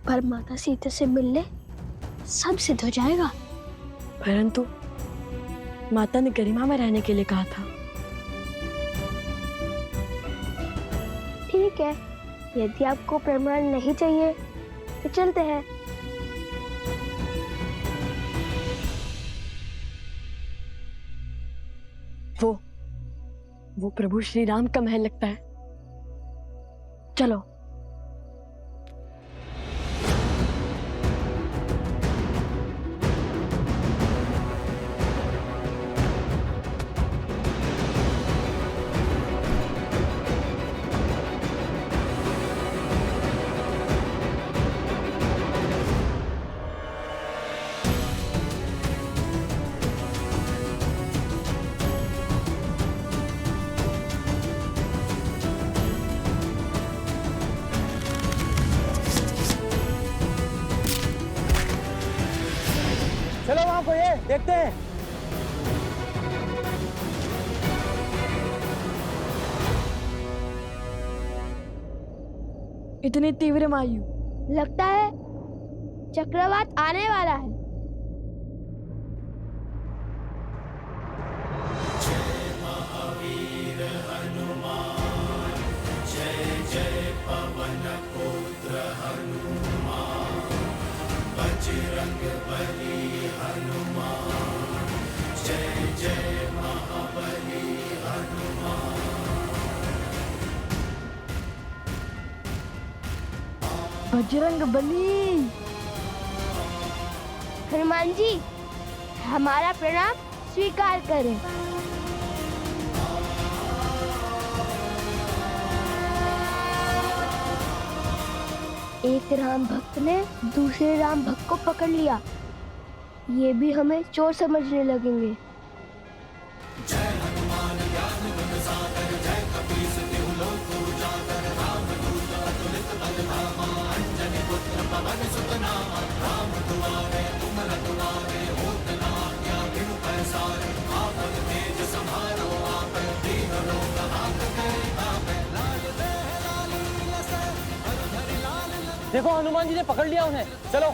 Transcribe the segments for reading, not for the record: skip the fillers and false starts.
पर माता सीता से मिलने सब सिद्ध हो जाएगा। परंतु माता ने गरिमा में रहने के लिए कहा था। ठीक है, यदि आपको प्रमाण नहीं चाहिए तो चलते हैं। वो प्रभु श्री राम का महल लगता है। चलो। चलो वहां को ये देखते हैं। इतनी तीव्र वायु, लगता है चक्रवात आने वाला है। बजरंग बली। हनुमान जी, हमारा प्रणाम स्वीकार करें। एक राम भक्त ने दूसरे राम भक्त को पकड़ लिया, ये भी हमें चोर समझने लगेंगे। देखो हनुमान जी ने पकड़ लिया उन्हें। चलो।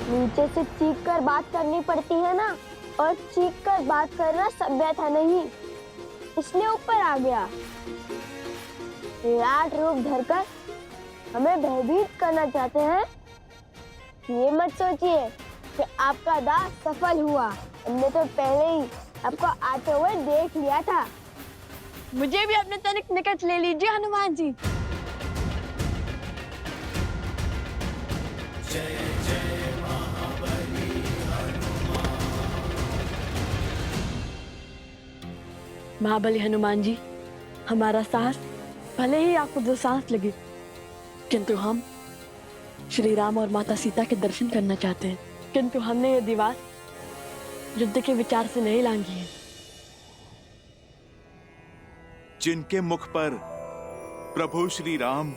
नीचे से चीख कर बात करनी पड़ती है ना, और चीख कर बात करना सभ्यता नहीं, इसलिए ऊपर आ गया। विराट रूप धरकर हमें भयभीत करना चाहते हैं। ये मत सोचिए कि आपका दांव सफल हुआ, हमने तो पहले ही आपको आते हुए देख लिया था। मुझे भी अपने तनिक निकट ले लीजिए हनुमान जी। महाबली हनुमान जी, हमारा साहस भले ही आपको दो सांस लगे, किंतु हम श्री राम और माता सीता के दर्शन करना चाहते हैं। किंतु हमने ये दीवार युद्ध के विचार से नहीं लांघी है। जिनके मुख पर प्रभु श्री राम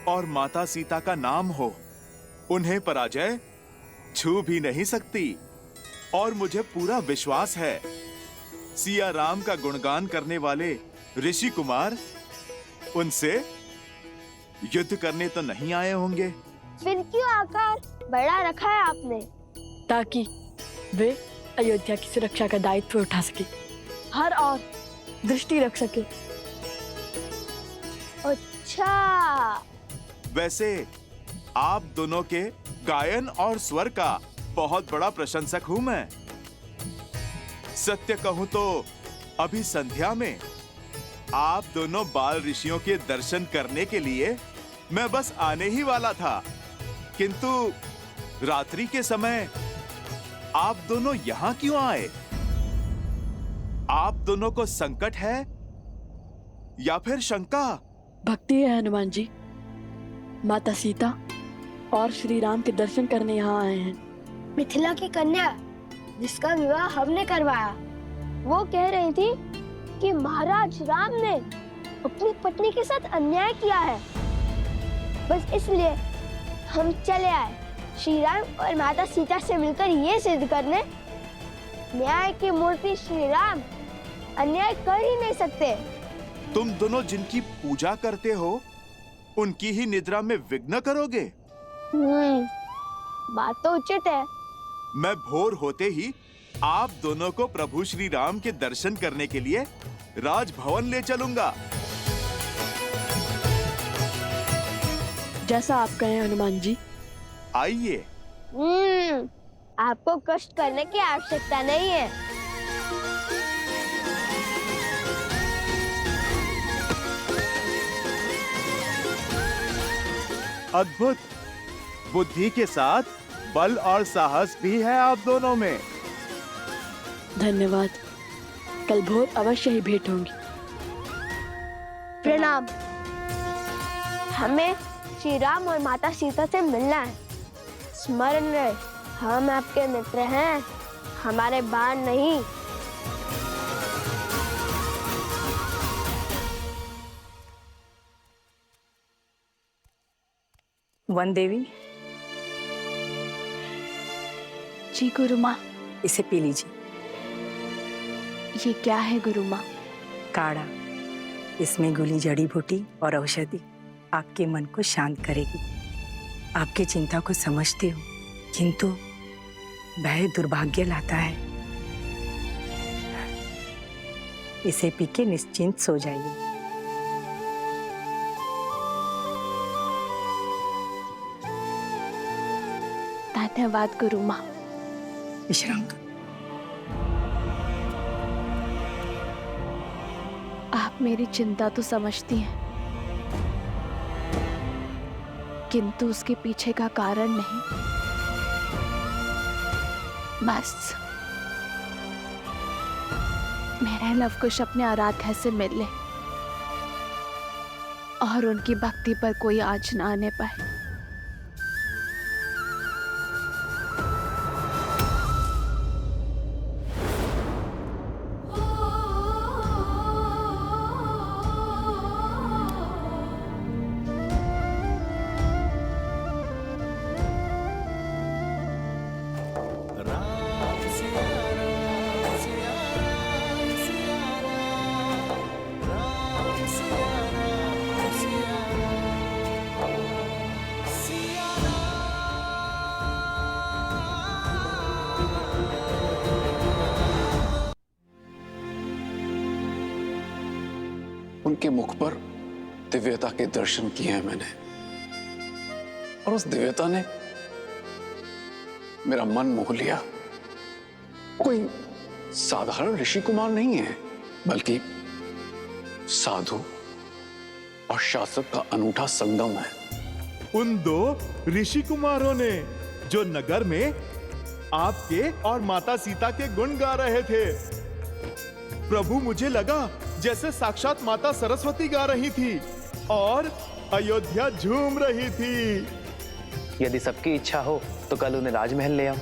और माता सीता का नाम हो, उन्हें पराजय छू भी नहीं सकती। और मुझे पूरा विश्वास है, सिया राम का गुणगान करने वाले ऋषि कुमार उनसे युद्ध करने तो नहीं आए होंगे। फिर क्यों आकार बड़ा रखा है आपने? ताकि वे अयोध्या की सुरक्षा का दायित्व उठा सके, हर और दृष्टि रख सके। अच्छा, वैसे आप दोनों के गायन और स्वर का बहुत बड़ा प्रशंसक हूं मैं। सत्य कहूं तो अभी संध्या में आप दोनों बाल ऋषियों के दर्शन करने के लिए मैं बस आने ही वाला था, किंतु रात्रि के समय आप दोनों यहां क्यों आए? आप दोनों को संकट है या फिर शंका? भक्ति है हनुमान जी। माता सीता और श्री राम के दर्शन करने यहाँ आए हैं। मिथिला की कन्या जिसका विवाह हमने करवाया, वो कह रही थी कि महाराज राम ने अपनी पत्नी के साथ अन्याय किया है, बस इसलिए हम चले आए श्री राम और माता सीता से मिलकर ये सिद्ध करने, न्याय की मूर्ति श्री राम अन्याय कर ही नहीं सकते। तुम दोनों जिनकी पूजा करते हो, उनकी ही निद्रा में विघ्न करोगे? बात तो उचित है। मैं भोर होते ही आप दोनों को प्रभु श्री राम के दर्शन करने के लिए राजभवन ले चलूंगा। जैसा आप कहें हनुमान जी। आइए। आपको कष्ट करने की आवश्यकता नहीं है। अद्भुत। बुद्धि के साथ बल और साहस भी है आप दोनों में। धन्यवाद। कल भोर अवश्य ही भेंट होंगी। प्रणाम। हमें श्री राम और माता सीता से मिलना है। स्मरण रहे, हम आपके मित्र हैं, हमारे बाण नहीं। वन देवी, जी गुरु माँ। इसे पी लीजिए। ये क्या है गुरु माँ? काढ़ा। इसमें घुली जड़ी बूटी और औषधि आपके मन को शांत करेगी। आपकी चिंता को समझती हूँ, किंतु भय दुर्भाग्य लाता है। इसे पी के निश्चिंत सो जाइए। धन्यवाद गुरु माँ। विश्राम कर। आप मेरी चिंता तो समझती हैं, किंतु उसके पीछे का कारण नहीं। बस मेरे लवकुश अपने आराध्या से मिल ले और उनकी भक्ति पर कोई आँच न आने पाए। उनके मुख पर दिव्यता के दर्शन किए हैं मैंने, और उस दिव्यता ने मेरा मन मोह लिया। कोई साधारण ऋषि कुमार नहीं है, बल्कि साधु और शासक का अनूठा संगम है। उन दो ऋषि कुमारों ने जो नगर में आपके और माता सीता के गुण गा रहे थे, प्रभु मुझे लगा जैसे साक्षात माता सरस्वती गा रही थी और अयोध्या झूम रही थी। यदि सबकी इच्छा हो तो कल उन्हें राजमहल ले आओ,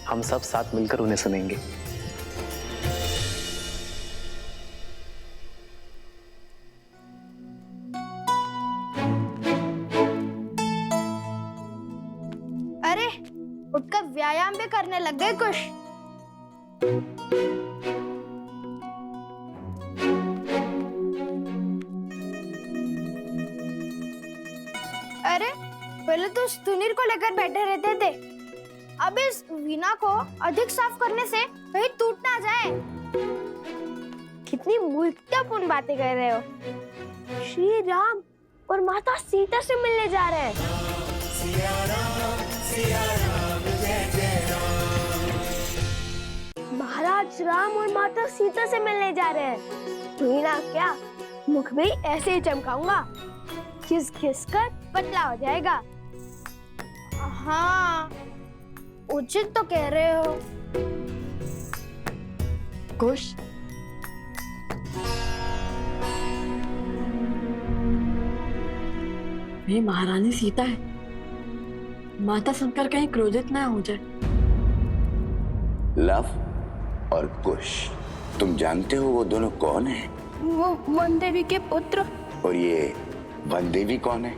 हम सब साथ मिलकर उन्हें सुनेंगे। अरे उठकर व्यायाम भी करने लग गए कुछ। अरे पहले तो सुनील को लेकर बैठे रहते थे, अब इस वीणा को अधिक साफ करने से कहीं टूट ना जाए। कितनी मूर्खतापूर्ण बातें कर रहे हो। श्री राम और माता सीता से मिलने जा रहे हैं। महाराज राम और माता सीता से मिलने जा रहे हैं। वीणा क्या, मुख भी ऐसे ही चमकाऊंगा, खिस खिस कर पतला हो जाएगा। हाँ, उचित तो कह रहे हो। कुश, ये महारानी सीता है। माता सुनकर कहीं क्रोधित ना हो जाए। लव और कुश, तुम जानते हो वो दोनों कौन हैं? वो वन देवी के पुत्र। और ये वन देवी कौन है?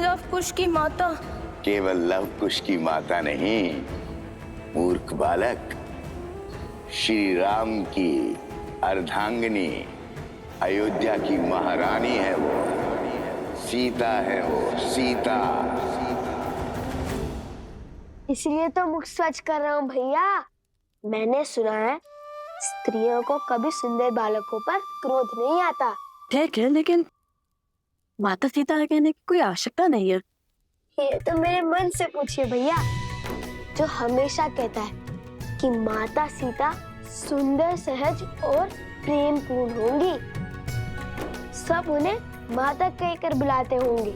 लव कुश की माता। केवल लव कुश की माता नहीं, मूर्ख बालक, श्री राम की अर्धांगिनी, अयोध्या की महारानी है वो, सीता है वो, सीता। इसलिए तो मुख स्वच्छ कर रहा हूँ भैया। मैंने सुना है स्त्रियों को कभी सुंदर बालकों पर क्रोध नहीं आता। ठीक है, लेकिन माता सीता कहने की कोई आवश्यकता नहीं है। ये तो मेरे मन से पूछिए भैया, जो हमेशा कहता है कि माता सीता सुंदर, सहज और प्रेम पूर्ण होंगी। सब उन्हें माता कहकर बुलाते होंगे।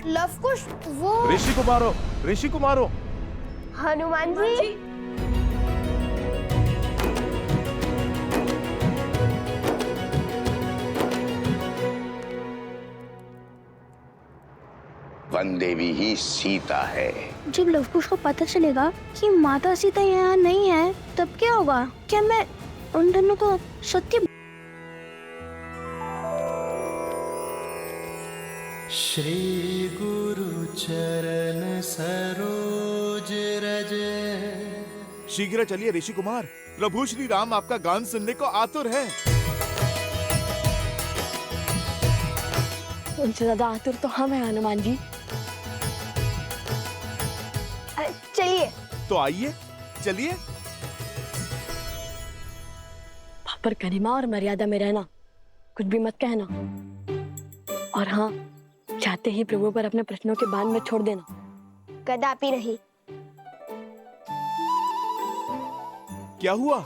लव कुश वो ऋषि कुमारो। हनुमान जी। वन देवी ही सीता है। जब लव कुश को पता चलेगा कि माता सीता यहाँ नहीं है, तब क्या होगा? क्या मैं उन दोनों को सत्य श्री गुरु चरण सरोज रज। शीघ्र चलिए ऋषि कुमार, प्रभु श्री राम आपका गान सुनने को आतुर है। उनसे ज्यादा आतुर तो हम हैं हनुमान जी। चलिए। तो आइए, चलिए। पर गरिमा और मर्यादा में रहना, कुछ भी मत कहना। और हाँ, चाहते ही प्रभु पर अपने प्रश्नों के बांध में छोड़ देना। कदापि नहीं। क्या हुआ?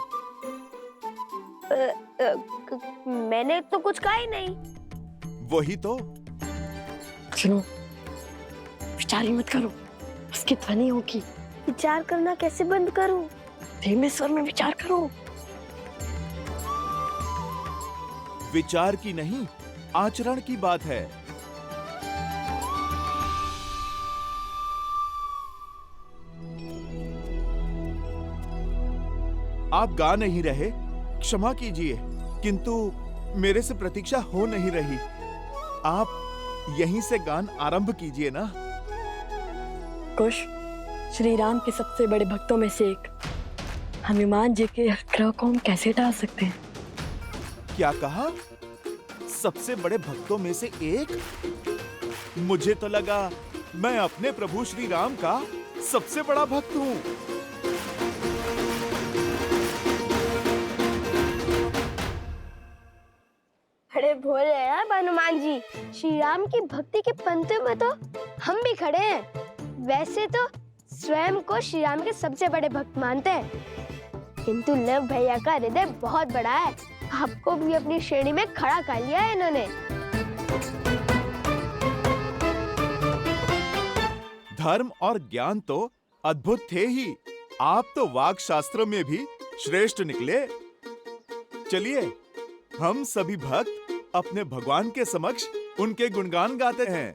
मैंने तो कुछ कहा ही नहीं। वही तो। सुनो, विचार ही मत करो, उसकी ध्वनि होगी। विचार करना कैसे बंद करूं? धीमे स्वर में विचार करो। विचार की नहीं, आचरण की बात है। आप गा नहीं रहे, क्षमा कीजिए, किंतु मेरे से प्रतीक्षा हो नहीं रही। आप यहीं से गान आरंभ कीजिए ना। कुश, श्री राम के सबसे बड़े भक्तों में से एक हनुमान जी के आग्रह को हम कैसे टाल सकते हैं? क्या कहा? सबसे बड़े भक्तों में से एक? मुझे तो लगा मैं अपने प्रभु श्री राम का सबसे बड़ा भक्त हूँ। अरे भोले हैं हनुमान जी, श्री राम की भक्ति के पंक्ति में तो हम भी खड़े हैं। वैसे तो स्वयं को श्री राम के सबसे बड़े भक्त मानते हैं, किंतु लव भैया का हृदय बहुत बड़ा है। आपको भी अपनी श्रेणी में खड़ा कर लिया है इन्होंने। धर्म और ज्ञान तो अद्भुत थे ही, आप तो वाक शास्त्र में भी श्रेष्ठ निकले। चलिए, हम सभी भक्त अपने भगवान के समक्ष उनके गुणगान गाते हैं।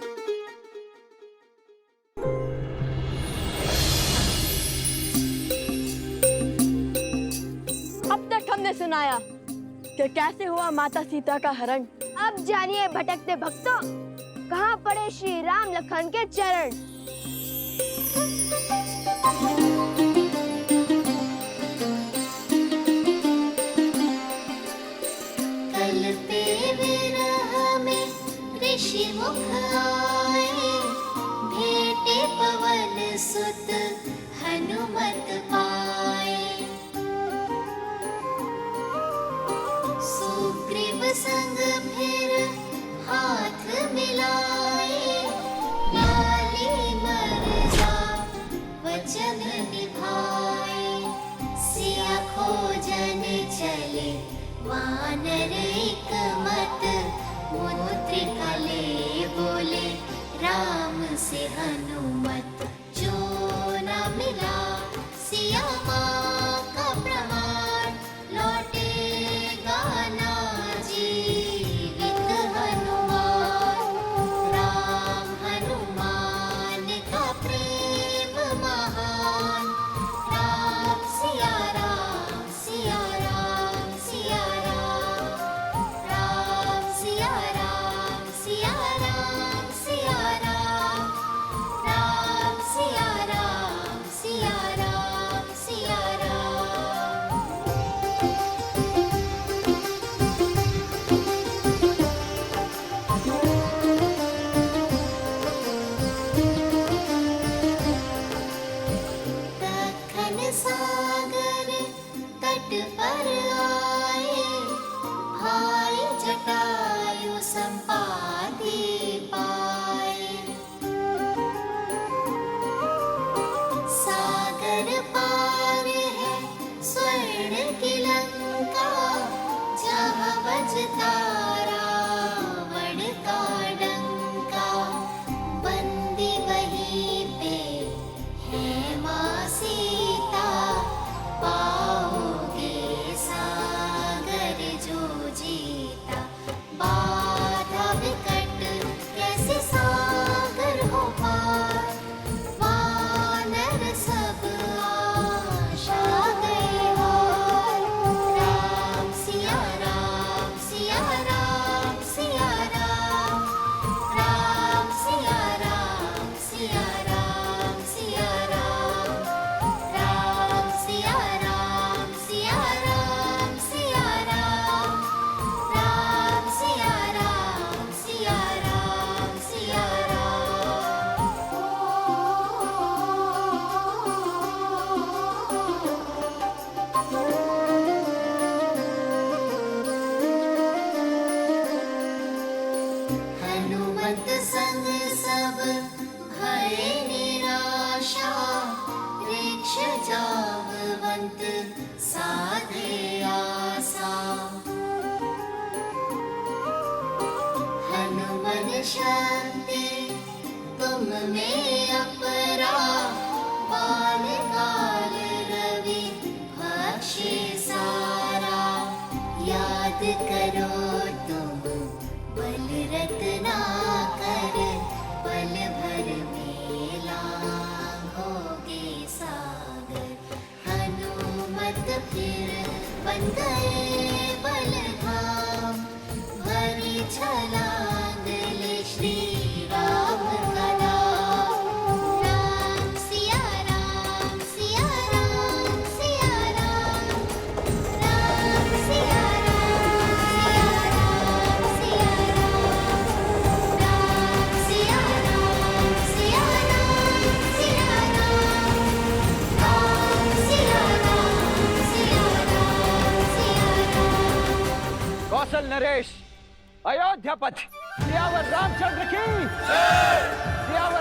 अब तक हमने सुनाया कि कैसे हुआ माता सीता का हरण। अब जानिए भटकते भक्तों, कहाँ पड़े श्री राम लखन के चरण। कल पे विरह में ऋषि मुख आए, भेटे पवन सुत हनुमत पाए। सुग्रीव संग फिर हाथ मिलाए, लाली मर्जा वचन निभाए। सिया खोजन चले वानर एक मत, मुद्रिका ले बोले राम से हनुमत। जो न मिला सिया माँ का प्रमाण, लौटेगा ना जीवित हनुमान। राम हनुमान का प्रेम महान, राम सिया राम सिया राम सिया राम, राम सिया राम सिया राम सिया राम। बजता रावण का डंका, बंदी वहीं पे है माँ सीता। पाओगे सागर जो जीता, बाधा विकट कैसे सागर हो पार। वानर सब आशा गए हार। राम सिया राम सिया राम सिया राम, राम सिया राम सिया राम सिया राम, राम सिया राम सिया राम सिया राम, राम सिया राम सिया राम सिया हनुमत संग सब भय निराशा, वृक्ष जाववंत साधे आसा। हनुमन शक्ति तुम में अपरा, बाल काल रवि भक्षे सारा। याद करो तुम बल रत्ना कर, पल भर में लांघोगे सागर। हनुमत फिर बन गए बलधाम, भरी छलांग ले श्री राम का नाम। राम सिया राम सिया राम सिया राम, राम सिया राम सिया राम सिया राम, राम सिया राम सिया राम सिया राम, राम सिया राम सिया राम सिया राम। कौशल नरेश, अयोध्या पथ, सियावर रामचंद्र की, सियावर